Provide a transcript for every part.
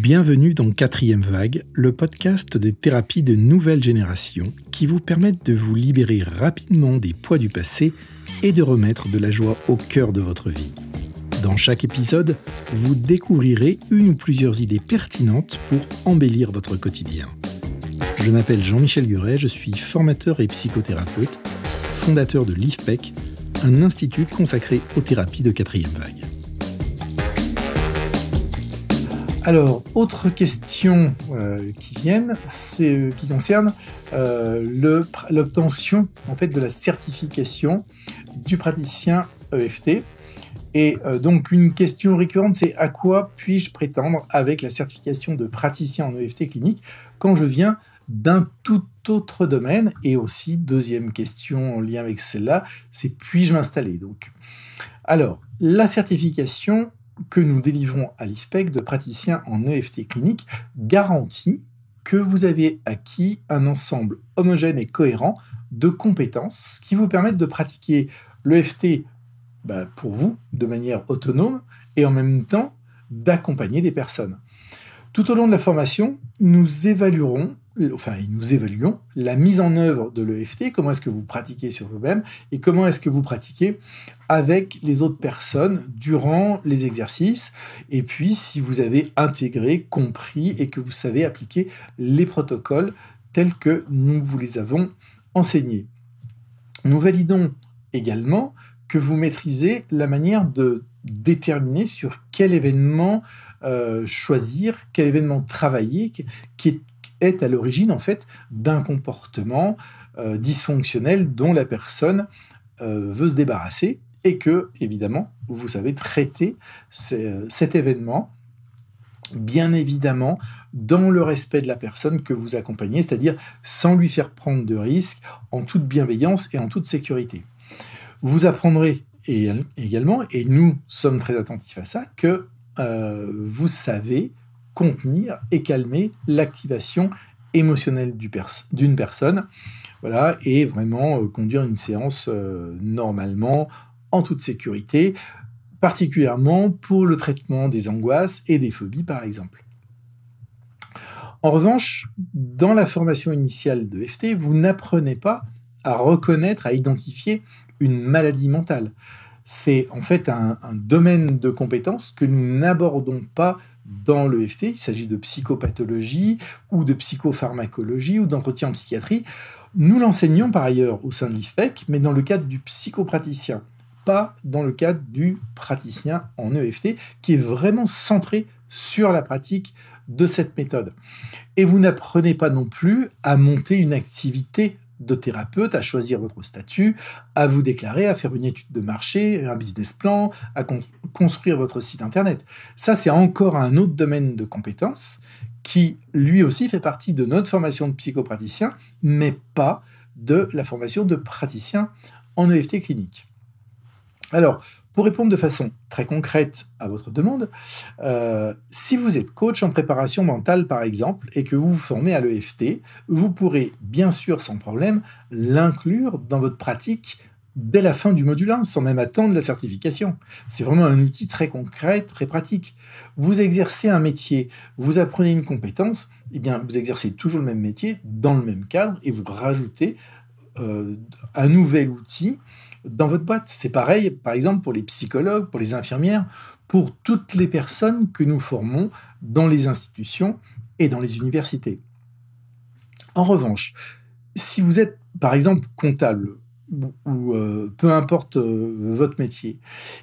Bienvenue dans Quatrième Vague, le podcast des thérapies de nouvelle génération qui vous permettent de vous libérer rapidement des poids du passé et de remettre de la joie au cœur de votre vie. Dans chaque épisode, vous découvrirez une ou plusieurs idées pertinentes pour embellir votre quotidien. Je m'appelle Jean-Michel Guret, je suis formateur et psychothérapeute, fondateur de l'IFPEC, un institut consacré aux thérapies de quatrième vague. Alors, autre question qui concerne l'obtention en fait, de la certification du praticien EFT. Et donc, une question récurrente, c'est à quoi puis-je prétendre avec la certification de praticien en EFT clinique quand je viens d'un tout autre domaine? Et aussi, deuxième question en lien avec celle-là, c'est puis-je m'installer? Donc, alors, la certification que nous délivrons à l'IFPEC de praticien en EFT clinique garantit que vous avez acquis un ensemble homogène et cohérent de compétences qui vous permettent de pratiquer l'EFT pour vous de manière autonome et en même temps d'accompagner des personnes. Tout au long de la formation, nous évaluons la mise en œuvre de l'EFT, comment est-ce que vous pratiquez sur vous-même et comment est-ce que vous pratiquez avec les autres personnes durant les exercices, et puis si vous avez intégré, compris et que vous savez appliquer les protocoles tels que nous vous les avons enseignés. Nous validons également que vous maîtrisez la manière de déterminer sur quel événement choisir, quel événement travailler, qui est à l'origine en fait d'un comportement dysfonctionnel dont la personne veut se débarrasser, et que évidemment vous savez traiter cet événement, bien évidemment dans le respect de la personne que vous accompagnez, c'est-à-dire sans lui faire prendre de risques, en toute bienveillance et en toute sécurité. Vous apprendrez également, et nous sommes très attentifs à ça, que vous savez contenir et calmer l'activation émotionnelle d'une personne, voilà, et vraiment conduire une séance normalement, en toute sécurité, particulièrement pour le traitement des angoisses et des phobies, par exemple. En revanche, dans la formation initiale de EFT, vous n'apprenez pas à reconnaître, à identifier une maladie mentale. C'est en fait un domaine de compétences que nous n'abordons pas dans l'EFT. Il s'agit de psychopathologie ou de psychopharmacologie ou d'entretien en psychiatrie. Nous l'enseignons par ailleurs au sein de l'IFPEC, mais dans le cadre du psychopraticien, pas dans le cadre du praticien en EFT, qui est vraiment centré sur la pratique de cette méthode. Et vous n'apprenez pas non plus à monter une activité de thérapeute, à choisir votre statut, à vous déclarer, à faire une étude de marché, un business plan, à construire votre site internet. Ça, c'est encore un autre domaine de compétences qui, lui aussi, fait partie de notre formation de psychopraticien, mais pas de la formation de praticien en EFT clinique. Alors, pour répondre de façon très concrète à votre demande, si vous êtes coach en préparation mentale, par exemple, et que vous vous formez à l'EFT, vous pourrez, bien sûr, sans problème, l'inclure dans votre pratique dès la fin du module 1, sans même attendre la certification. C'est vraiment un outil très concret, très pratique. Vous exercez un métier, vous apprenez une compétence, eh bien, vous exercez toujours le même métier, dans le même cadre, et vous rajoutez un nouvel outil dans votre boîte. C'est pareil, par exemple, pour les psychologues, pour les infirmières, pour toutes les personnes que nous formons dans les institutions et dans les universités. En revanche, si vous êtes, par exemple, comptable ou peu importe votre métier,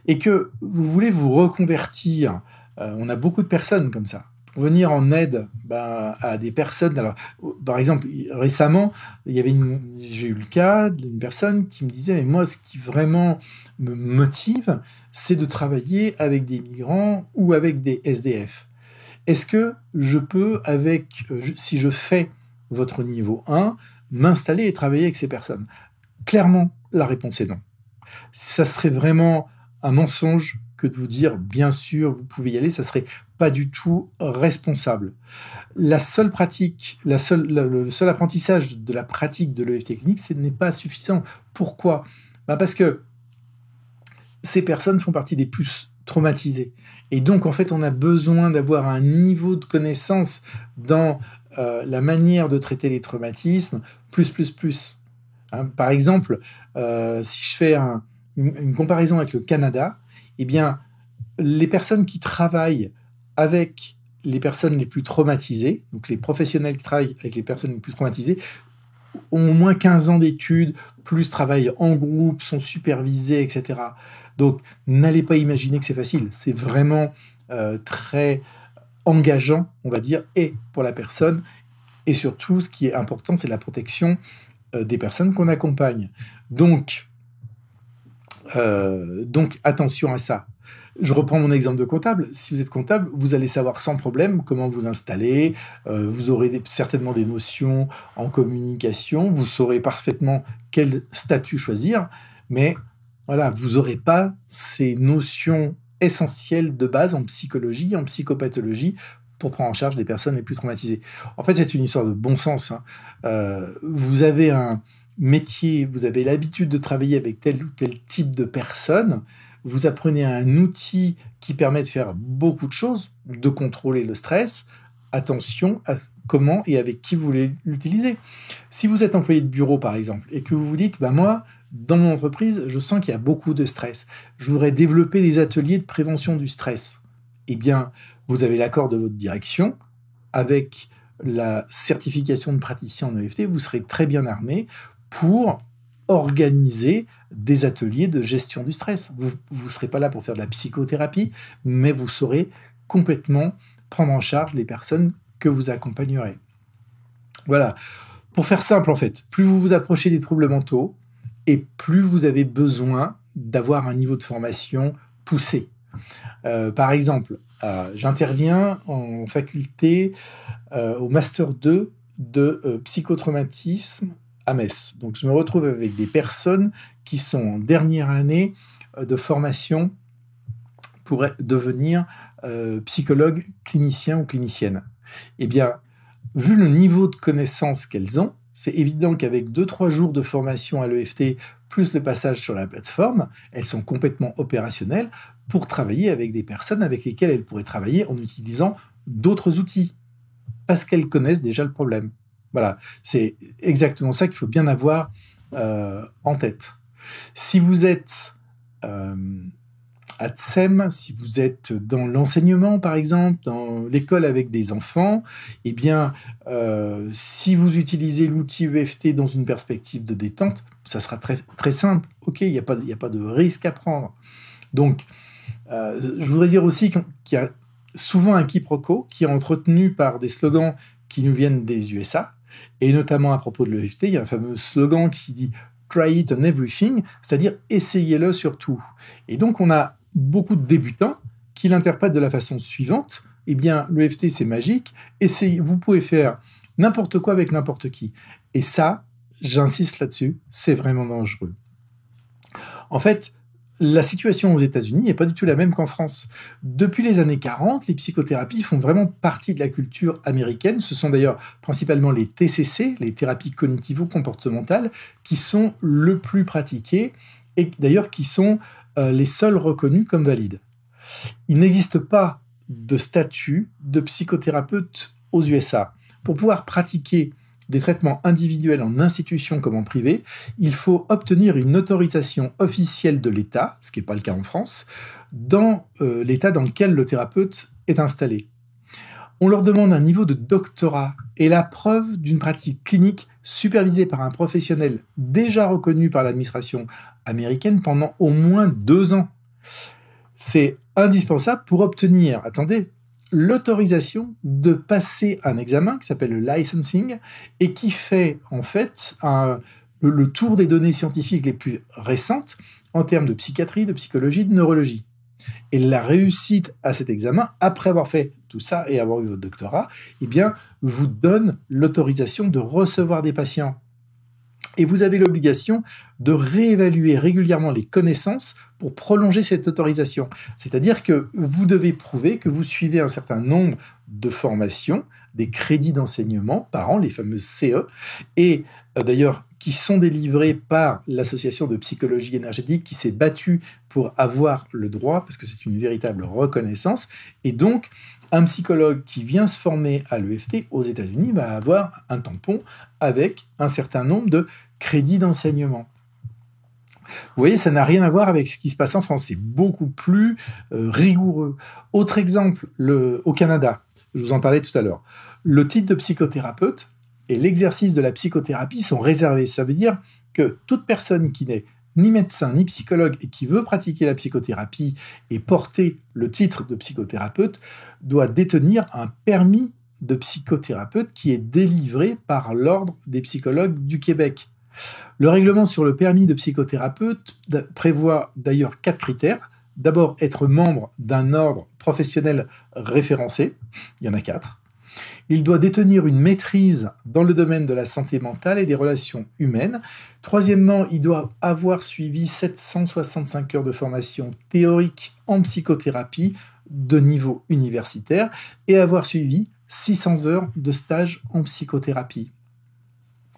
et que vous voulez vous reconvertir, on a beaucoup de personnes comme ça, pour venir en aide à des personnes. Alors, par exemple, récemment, j'ai eu le cas d'une personne qui me disait « Mais moi, ce qui vraiment me motive, c'est de travailler avec des migrants ou avec des SDF. Est-ce que je peux, si je fais votre niveau 1, m'installer et travailler avec ces personnes ?» Clairement, la réponse est non. Ça serait vraiment un mensonge que de vous dire « Bien sûr, vous pouvez y aller », ça serait pas du tout responsable. Le seul apprentissage de la pratique de l'EFT clinique, ce n'est pas suffisant. Pourquoi ? Parce que ces personnes font partie des plus traumatisés. Et donc, en fait, on a besoin d'avoir un niveau de connaissance dans la manière de traiter les traumatismes, plus. Hein, par exemple, si je fais une comparaison avec le Canada, eh bien, les personnes qui travaillent avec les personnes les plus traumatisées, donc les professionnels qui travaillent avec les personnes les plus traumatisées, ont au moins 15 ans d'études, plus travaillent en groupe, sont supervisés, etc. Donc, n'allez pas imaginer que c'est facile. C'est vraiment très engageant, on va dire, et pour la personne. Et surtout, ce qui est important, c'est la protection des personnes qu'on accompagne. Donc, attention à ça. Je reprends mon exemple de comptable. Si vous êtes comptable, vous allez savoir sans problème comment vous installer. Vous aurez certainement des notions en communication. Vous saurez parfaitement quel statut choisir. Mais voilà, vous n'aurez pas ces notions essentielles de base en psychologie, en psychopathologie, pour prendre en charge les personnes les plus traumatisées. En fait, c'est une histoire de bon sens. Hein. Vous avez un métier, vous avez l'habitude de travailler avec tel ou tel type de personnes, vous apprenez un outil qui permet de faire beaucoup de choses, de contrôler le stress. Attention à comment et avec qui vous voulez l'utiliser. Si vous êtes employé de bureau, par exemple, et que vous vous dites, moi, dans mon entreprise, je sens qu'il y a beaucoup de stress. Je voudrais développer des ateliers de prévention du stress. Eh bien, vous avez l'accord de votre direction. Avec la certification de praticien en EFT, vous serez très bien armé pour organiser des ateliers de gestion du stress. Vous ne serez pas là pour faire de la psychothérapie, mais vous saurez complètement prendre en charge les personnes que vous accompagnerez. Voilà. Pour faire simple, en fait, plus vous vous approchez des troubles mentaux, et plus vous avez besoin d'avoir un niveau de formation poussé. Par exemple, j'interviens en faculté au Master 2 de psychotraumatisme à Metz. Donc, je me retrouve avec des personnes qui sont en dernière année de formation pour devenir psychologue, clinicien ou clinicienne. Eh bien, vu le niveau de connaissance qu'elles ont, c'est évident qu'avec 2-3 jours de formation à l'EFT, plus le passage sur la plateforme, elles sont complètement opérationnelles pour travailler avec des personnes avec lesquelles elles pourraient travailler en utilisant d'autres outils, parce qu'elles connaissent déjà le problème. Voilà, c'est exactement ça qu'il faut bien avoir en tête. Si vous êtes à TSEM, si vous êtes dans l'enseignement, par exemple, dans l'école avec des enfants, eh bien, si vous utilisez l'outil EFT dans une perspective de détente, ça sera très, très simple. OK, il n'y a pas de risque à prendre. Donc, je voudrais dire aussi qu'il y a souvent un quiproquo qui est entretenu par des slogans qui nous viennent des USA, et notamment à propos de l'EFT, il y a un fameux slogan qui dit « Try it on everything », c'est-à-dire « essayez-le sur tout ». Et donc, on a beaucoup de débutants qui l'interprètent de la façon suivante. Eh bien, l'EFT, c'est magique. Vous pouvez faire n'importe quoi avec n'importe qui. Et ça, j'insiste là-dessus, c'est vraiment dangereux. En fait, la situation aux États-Unis n'est pas du tout la même qu'en France. Depuis les années 40, les psychothérapies font vraiment partie de la culture américaine. Ce sont d'ailleurs principalement les TCC, les thérapies cognitivo-comportementales, qui sont le plus pratiquées et d'ailleurs qui sont les seuls reconnus comme valides. Il n'existe pas de statut de psychothérapeute aux USA. Pour pouvoir pratiquer des traitements individuels en institution comme en privé, il faut obtenir une autorisation officielle de l'État, ce qui n'est pas le cas en France, dans l'État dans lequel le thérapeute est installé. On leur demande un niveau de doctorat et la preuve d'une pratique clinique supervisée par un professionnel déjà reconnu par l'administration américaine pendant au moins 2 ans. C'est indispensable pour obtenir, attendez, l'autorisation de passer un examen qui s'appelle le licensing et qui fait en fait le tour des données scientifiques les plus récentes en termes de psychiatrie, de psychologie, de neurologie. Et la réussite à cet examen, après avoir fait tout ça et avoir eu votre doctorat, eh bien, vous donne l'autorisation de recevoir des patients. Et vous avez l'obligation de réévaluer régulièrement les connaissances pour prolonger cette autorisation. C'est-à-dire que vous devez prouver que vous suivez un certain nombre de formations, des crédits d'enseignement par an, les fameuses CE, et d'ailleurs, qui sont délivrés par l'Association de psychologie énergétique qui s'est battue pour avoir le droit, parce que c'est une véritable reconnaissance. Et donc, un psychologue qui vient se former à l'EFT aux États-Unis va avoir un tampon avec un certain nombre de crédits d'enseignement. Vous voyez, ça n'a rien à voir avec ce qui se passe en France. C'est beaucoup plus rigoureux. Autre exemple, au Canada, je vous en parlais tout à l'heure. Le titre de psychothérapeute et l'exercice de la psychothérapie sont réservés. Ça veut dire que toute personne qui n'est ni médecin ni psychologue et qui veut pratiquer la psychothérapie et porter le titre de psychothérapeute doit détenir un permis de psychothérapeute qui est délivré par l'Ordre des psychologues du Québec. Le règlement sur le permis de psychothérapeute prévoit d'ailleurs 4 critères. D'abord, être membre d'un ordre professionnel référencé. Il y en a 4. Il doit détenir une maîtrise dans le domaine de la santé mentale et des relations humaines. Troisièmement, il doit avoir suivi 765 heures de formation théorique en psychothérapie de niveau universitaire et avoir suivi 600 heures de stage en psychothérapie.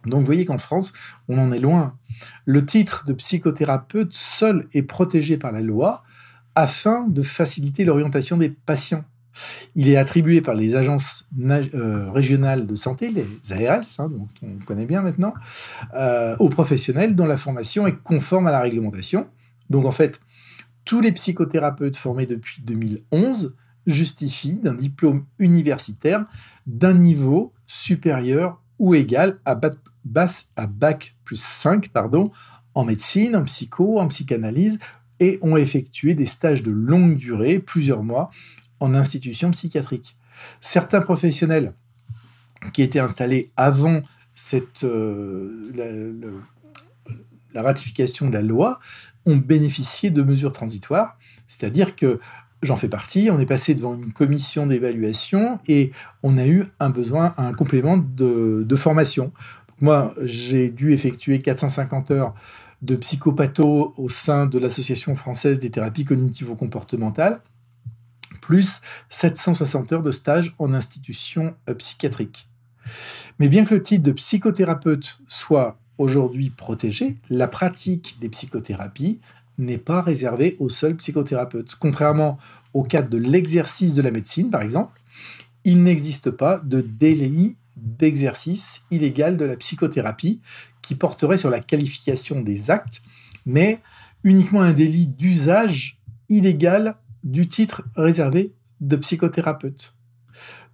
Donc vous voyez qu'en France, on en est loin. Le titre de psychothérapeute seul est protégé par la loi afin de faciliter l'orientation des patients. Il est attribué par les agences régionales de santé, les ARS, dont on connaît bien maintenant, aux professionnels dont la formation est conforme à la réglementation. Donc en fait, tous les psychothérapeutes formés depuis 2011 justifient d'un diplôme universitaire d'un niveau supérieur ou égal à bac plus 5 en médecine, en psycho, en psychanalyse, et ont effectué des stages de longue durée, plusieurs mois, en institution psychiatrique. Certains professionnels qui étaient installés avant la ratification de la loi ont bénéficié de mesures transitoires, c'est-à-dire que j'en fais partie, on est passé devant une commission d'évaluation et on a eu un complément de formation. Donc moi, j'ai dû effectuer 450 heures de psychopatho au sein de l'Association française des thérapies cognitivo-comportementales, plus 760 heures de stage en institution psychiatrique. Mais bien que le titre de psychothérapeute soit aujourd'hui protégé, la pratique des psychothérapies n'est pas réservée aux seuls psychothérapeutes. Contrairement au cadre de l'exercice de la médecine, par exemple, il n'existe pas de délit d'exercice illégal de la psychothérapie qui porterait sur la qualification des actes, mais uniquement un délit d'usage illégal du titre réservé de psychothérapeute.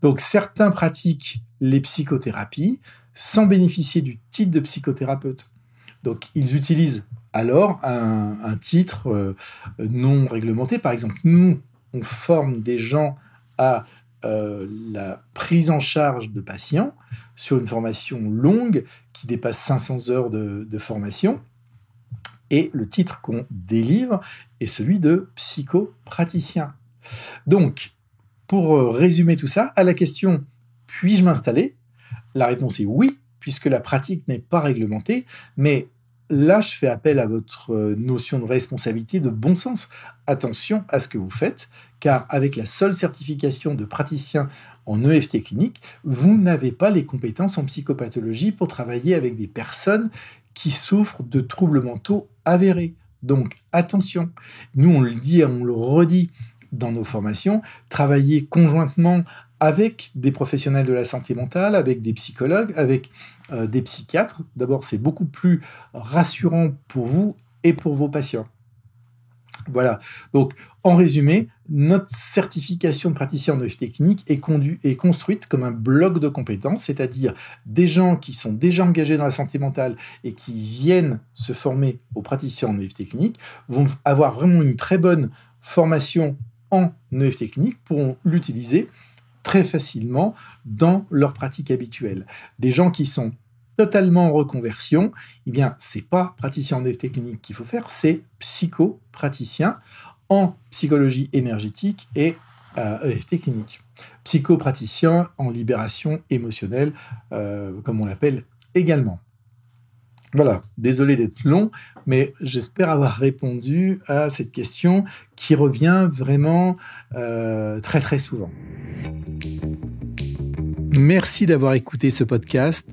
Donc certains pratiquent les psychothérapies sans bénéficier du titre de psychothérapeute. Donc ils utilisent alors un titre non réglementé. Par exemple, nous, on forme des gens à la prise en charge de patients sur une formation longue qui dépasse 500 heures de formation. Et le titre qu'on délivre est celui de psychopraticien. Donc, pour résumer tout ça, à la question « puis-je m'installer ?», la réponse est oui, puisque la pratique n'est pas réglementée, mais là, je fais appel à votre notion de responsabilité, de bon sens. Attention à ce que vous faites, car avec la seule certification de praticien en EFT clinique, vous n'avez pas les compétences en psychopathologie pour travailler avec des personnes qui souffrent de troubles mentaux avérés. Donc, attention. Nous, on le dit et on le redit dans nos formations, travailler conjointement avec des professionnels de la santé mentale, avec des psychologues, avec des psychiatres. D'abord, c'est beaucoup plus rassurant pour vous et pour vos patients. Voilà. Donc, en résumé, notre certification de praticien en EFT clinique est construite comme un bloc de compétences, c'est-à-dire des gens qui sont déjà engagés dans la santé mentale et qui viennent se former aux praticiens en EFT clinique vont avoir vraiment une très bonne formation en EFT clinique, pourront l'utiliser très facilement dans leur pratique habituelle. Des gens qui sont totalement en reconversion, eh bien, c'est pas praticien en EFT clinique qu'il faut faire, c'est psychopraticien en psychologie énergétique et EFT clinique. Psychopraticien en libération émotionnelle, comme on l'appelle également. Voilà, désolé d'être long, mais j'espère avoir répondu à cette question qui revient vraiment très très souvent. Merci d'avoir écouté ce podcast.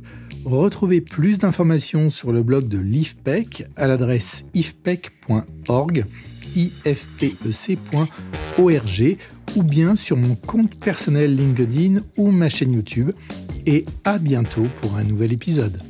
Retrouvez plus d'informations sur le blog de l'IFPEC à l'adresse ifpec.org, ifpec.org, ou bien sur mon compte personnel LinkedIn ou ma chaîne YouTube. Et à bientôt pour un nouvel épisode.